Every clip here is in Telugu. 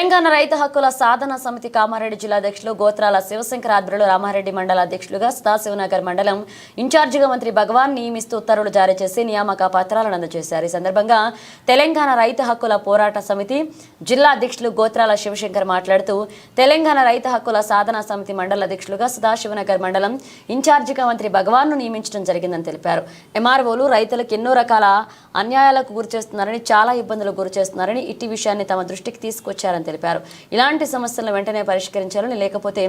తెలంగాణ రైతు హక్కుల సాధన సమితి కామారెడ్డి జిల్లా అధ్యక్షులు గోత్రాల శివశంకర్ ఆధ్వర్యంలో రామారెడ్డి మండల అధ్యక్షులుగా సదాశివనగర్ మండలం ఇన్ఛార్జిగా మంత్రి భగవాన్ నియమిస్తూ ఉత్తర్వులు జారీ చేసి నియామక పత్రాలను అందజేశారు. ఈ సందర్భంగా తెలంగాణ రైతు హక్కుల పోరాట సమితి జిల్లా అధ్యక్షులు గోత్రాల శివశంకర్ మాట్లాడుతూ తెలంగాణ రైతు హక్కుల సాధన సమితి మండల అధ్యక్షులుగా సదాశివనగర్ మండలం ఇన్ఛార్జిగా మంత్రి భగవాన్ ను నియమించడం జరిగిందని తెలిపారు. ఎంఆర్ఓలు రైతులకు ఎన్నో రకాల అన్యాయాలకు గురిచేస్తున్నారని, చాలా ఇబ్బందులకు గురిచేస్తున్నారని, ఇట్టి విషయాన్ని తమ దృష్టికి తీసుకొచ్చారని తెలిపారు. ఇలాంటి సమస్యలను వెంటనే పరిష్కరించాలని, లేకపోతే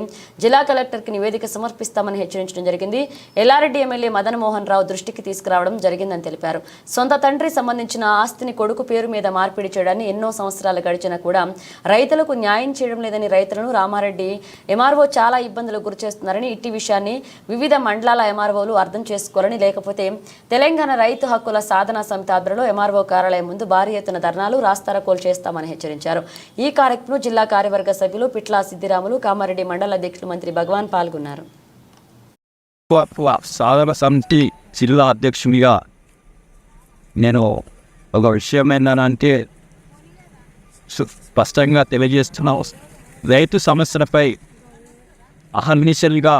జిల్లా కలెక్టర్కి నివేదిక సమర్పిస్తామని హెచ్చరించడం జరిగింది. ఎల్లారెడ్డి ఎమ్మెల్యే మదన్ మోహన్ రావు దృష్టికి తీసుకురావడం జరిగిందని తెలిపారు. సొంత తండ్రి సంబంధించిన ఆస్తిని కొడుకు పేరు మీద మార్పిడి చేయడాన్ని ఎన్నో సంవత్సరాలు గడిచినా కూడా రైతులకు న్యాయం చేయడం లేదని, రైతులను రామారెడ్డి ఎంఆర్ఓ చాలా ఇబ్బందులకు గురిచేస్తున్నారని, ఇట్టి విషయాన్ని వివిధ మండలాల ఎంఆర్ఓలు అర్థం చేసుకోవాలని, లేకపోతే తెలంగాణ రైతు హక్కుల సాధన సమితి ఆధ్వర్యంలో ఎంఆర్ఓ కార్యాలయం ముందు భారీ ఎత్తున ధర్నాలు, రాస్తారోకోలు చేస్తామని హెచ్చరించారు. ఈ కార్యక్రమంలో జిల్లా కార్యవర్గ సభ్యులు పిట్లా సిద్దిరాములు, కామారెడ్డి మండల అధ్యక్షులు మంత్రి భగవాన్ పాల్గొన్నారు. సాధన సమితి జిల్లా అధ్యక్షునిగా నేను ఒక విషయం ఏంటంటే స్పష్టంగా తెలియజేస్తున్నాం. రైతు సమస్యలపై అహర్నిశలుగా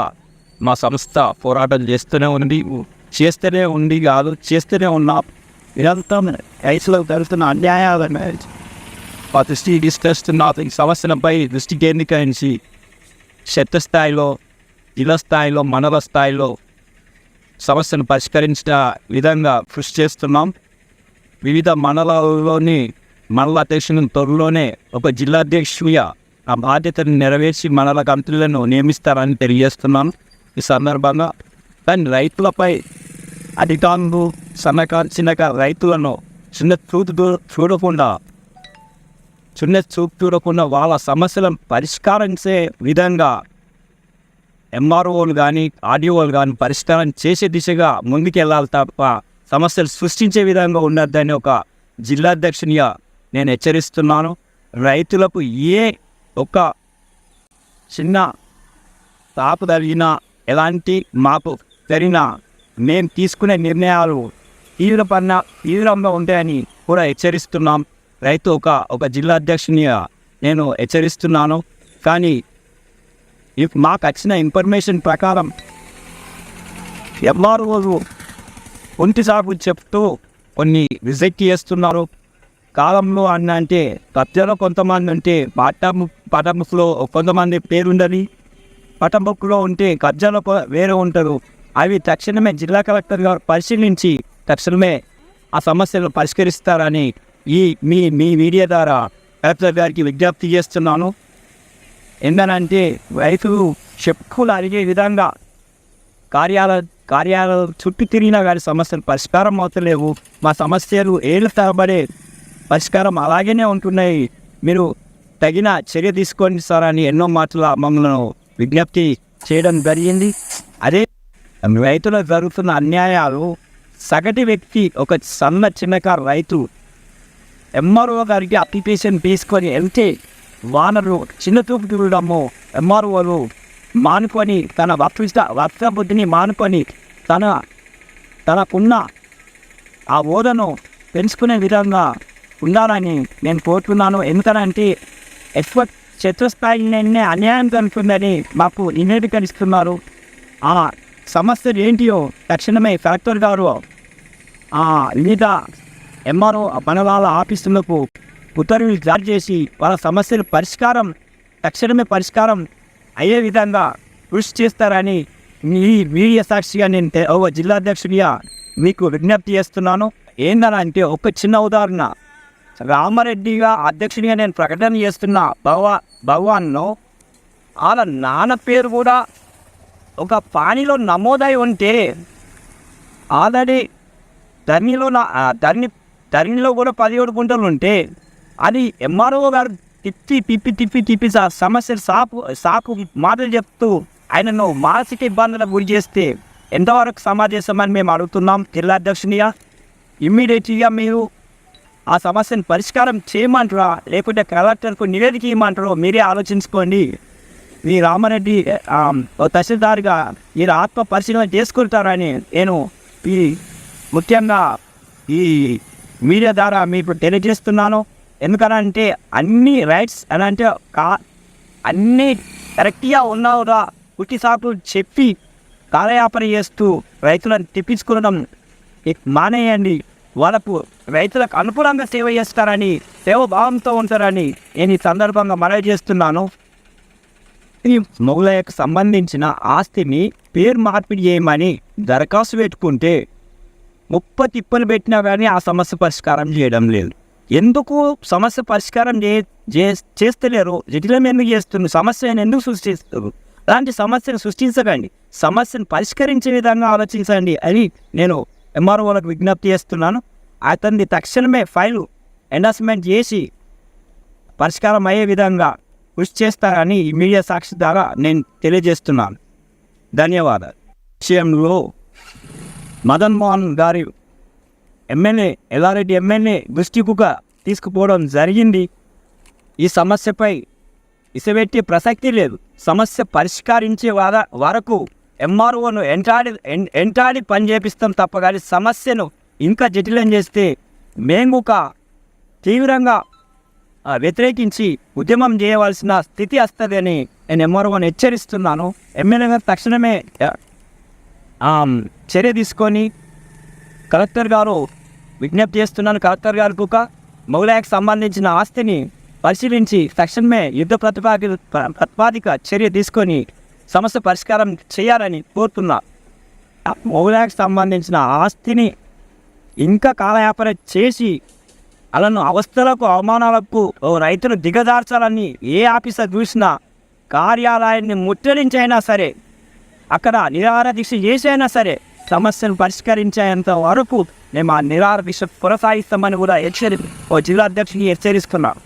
మా సంస్థ పోరాటం చేస్తూనే ఉన్నాం. నిరంతరం రైతులకు జరుగుతున్న అన్యాయాలను మా దృష్టికి తీసుకొస్తున్న ఈ సమస్యలపై దృష్టి కేంద్రీకరించి క్షేత్రస్థాయిలో, జిల్లా స్థాయిలో, మండల స్థాయిలో సమస్యను పరిష్కరించిన విధంగా కృషి చేస్తున్నాం. వివిధ మండలాల్లోని మండల అధ్యక్షులను త్వరలోనే ఒక జిల్లా అధ్యక్షుడిగా ఆ బాధ్యతను నెరవేర్చి మండల కమిటీలను నియమిస్తారని తెలియజేస్తున్నాను. ఈ సందర్భంగా కానీ రైతులపై అధికారులు చిన్నకారు రైతులను చిన్న చూపు చూడకుండా వాళ్ళ సమస్యలను పరిష్కరించే విధంగా ఎంఆర్ఓలు కానీ ఆర్డీఓలు కానీ పరిష్కారం చేసే దిశగా ముందుకెళ్ళాలి తప్ప సమస్యలు సృష్టించే విధంగా ఉండద్దని ఒక జిల్లా అధ్యక్షునిగా నేను హెచ్చరిస్తున్నాను. రైతులకు ఏ ఒక్క చిన్న తాపు జరిగినా, ఎలాంటి మాపు జరిగినా మేము తీసుకునే నిర్ణయాలు తీవ్రంగా ఉంటాయని కూడా హెచ్చరిస్తున్నాం. రైతు ఒక జిల్లా అధ్యక్షునిగా నేను హెచ్చరిస్తున్నాను. కానీ మాకు వచ్చిన ఇన్ఫర్మేషన్ ప్రకారం ఎంఆర్ఓలు ఒంటి సాగు చెప్తూ కొన్ని రిజెక్ట్ చేస్తున్నారు. కాలంలో అంటే కబ్జాలో కొంతమంది ఉంటే పటములో కొంతమంది పేరుండని, పటములో ఉంటే కబ్జాలో వేరే ఉంటారు. అవి తక్షణమే జిల్లా కలెక్టర్ గారు పరిశీలించి తక్షణమే ఆ సమస్యలు పరిష్కరిస్తారని మీ మీడియా ద్వారా కలెక్టర్ గారికి విజ్ఞప్తి చేస్తున్నాను. ఏంటంటే రైతులు చెప్పులు అడిగే విధంగా కార్యాలయాల చుట్టూ తిరిగినా కానీ సమస్యలు పరిష్కారం అవుతలేవు. మా సమస్యలు ఏళ్ళు తరబడే పరిష్కారం అలాగనే ఉంటున్నాయి. మీరు తగిన చర్య తీసుకోండి సార్ అని ఎన్నో మాటల మమ్మల్ని విజ్ఞప్తి చేయడం జరిగింది. అదే రైతులకు జరుగుతున్న అన్యాయాలు సగటు వ్యక్తి, ఒక చిన్నకారు రైతు ఎంఆర్ఓ గారికి అప్లికేషన్ తీసుకొని వెళ్తే వానరు చిన్న చూపు చూడడము, ఎంఆర్ఓలు మానుకొని తన వర్త బుద్ధిని మానుకొని తనకున్న ఆ హోదాను పెంచుకునే విధంగా ఉండాలని నేను కోరుతున్నాను. ఎందుకనంటే ఎక్కువ క్షేత్రస్థాయిలోనే అన్యాయం జరుగుతుందని మాకు నివేదికనిస్తున్నారు. ఆ సమస్యలు ఏంటియో తక్షణమే కలెక్టర్ గారు వివిధ ఎంఆర్ఓ మండలాల ఆఫీసులకు ఉత్తర్వులు జారీ చేసి వాళ్ళ సమస్యలు తక్షణమే పరిష్కారం అయ్యే విధంగా కృషి చేస్తారని ఈ మీడియా సాక్షిగా నేను ఒక జిల్లా అధ్యక్షుడిగా మీకు విజ్ఞప్తి చేస్తున్నాను. ఏంటంటే ఒక చిన్న ఉదాహరణ, రామారెడ్డిగా అధ్యక్షుడిగా నేను ప్రకటన చేస్తున్న భగవాన్ను వాళ్ళ నాన్న పేరు కూడా ఒక పానీలో నమోదై ఉంటే ఆల్రెడీ ధరణిలో కూడా 17 గుంటలు ఉంటే అది ఎంఆర్ఓ గారు తిప్పి సమస్యలు సాకు మాటలు చెప్తూ ఆయనను మానసిక ఇబ్బందులకు గురి చేస్తే ఎంతవరకు సమాజమని మేము అడుగుతున్నాం. జిల్లా అధ్యక్షునిగా ఇమ్మీడియట్గా మీరు ఆ సమస్యను పరిష్కారం చేయమంటారా, లేకుంటే కలెక్టర్కు నివేదిక ఇవ్వమంటారో మీరే ఆలోచించుకోండి. మీ రామారెడ్డి తహసీల్దార్గా మీరు ఆత్మ పరిశీలన చేసుకుంటారని నేను ముఖ్యంగా ఈ మీడియా ద్వారా మీకు తెలియజేస్తున్నాను. ఎందుకనంటే అన్ని రైట్స్ అని అంటే అన్నీ కరెక్ట్గా ఉన్నావురా పుట్టి సాకులు చెప్పి కాలయాపన చేస్తూ రైతులను తిప్పించుకోవడం మానేయండి. వాళ్ళకు రైతులకు అనుకూలంగా సేవ చేస్తారని, సేవభావంతో ఉంటారని నేను ఈ సందర్భంగా మనవి చేస్తున్నాను. ఈ మొగలయ్యకు సంబంధించిన ఆస్తిని పేరు మార్పిడి చేయమని దరఖాస్తు పెట్టుకుంటే 30 తిప్పలు పెట్టినా కానీ ఆ సమస్య పరిష్కారం చేయడం లేదు. ఎందుకు సమస్య పరిష్కారం చేస్తలేరు? జటిలం ఎందుకు చేస్తున్నారు? సమస్యను ఎందుకు సృష్టిస్తారు? అలాంటి సమస్యను సృష్టించకండి, సమస్యను పరిష్కరించే విధంగా ఆలోచించండి అని నేను ఎంఆర్ఓలకు విజ్ఞప్తి చేస్తున్నాను. అతన్ని తక్షణమే ఫైలు ఎండార్స్మెంట్ చేసి పరిష్కారం అయ్యే విధంగా కృషి చేస్తారని ఈ మీడియా సాక్షి ద్వారా నేను తెలియజేస్తున్నాను. ధన్యవాదాలు. విషయంలో మదన్ మోహన్ గారి ఎమ్మెల్యే ఎల్లారెడ్డి ఎమ్మెల్యే దృష్టికుగా తీసుకుపోవడం జరిగింది. ఈ సమస్యపై ఇసబెట్టే ప్రసక్తి లేదు. సమస్య పరిష్కరించే వరకు ఎంఆర్ఓను ఎంటాడి పని చేపిస్తాం తప్ప కానీ సమస్యను ఇంకా జటిలం చేస్తే మేము ఒక తీవ్రంగా వ్యతిరేకించి ఉద్యమం చేయవలసిన స్థితి వస్తుందని నేను ఎంఆర్ఓని హెచ్చరిస్తున్నాను. ఎమ్మెల్యే గారు తక్షణమే చర్య తీసుకొని కలెక్టర్ గారు విజ్ఞప్తి చేస్తున్నాను. కలెక్టర్ గారికి ఒక మొగలాయకు సంబంధించిన ఆస్తిని పరిశీలించి తక్షణమే యుద్ధ ప్రతిపాదిక చర్య తీసుకొని సమస్య పరిష్కారం చేయాలని కోరుతున్నా. మొగలాయకు సంబంధించిన ఆస్తిని ఇంకా కాలయాపన చేసి అలాను అవస్థలకు అవమానాలకు రైతును దిగజార్చాలని ఏ ఆఫీసర్ చూసినా కార్యాలయాన్ని ముట్టడించైనా సరే, అక్కడ నిరాహార దీక్ష చేసైనా సరే సమస్యను పరిష్కరించేంత వరకు మేము ఆ నిరాహార దీక్ష కొనసాగిస్తామని కూడా జిల్లా అధ్యక్షుడిని హెచ్చరిస్తున్నాం.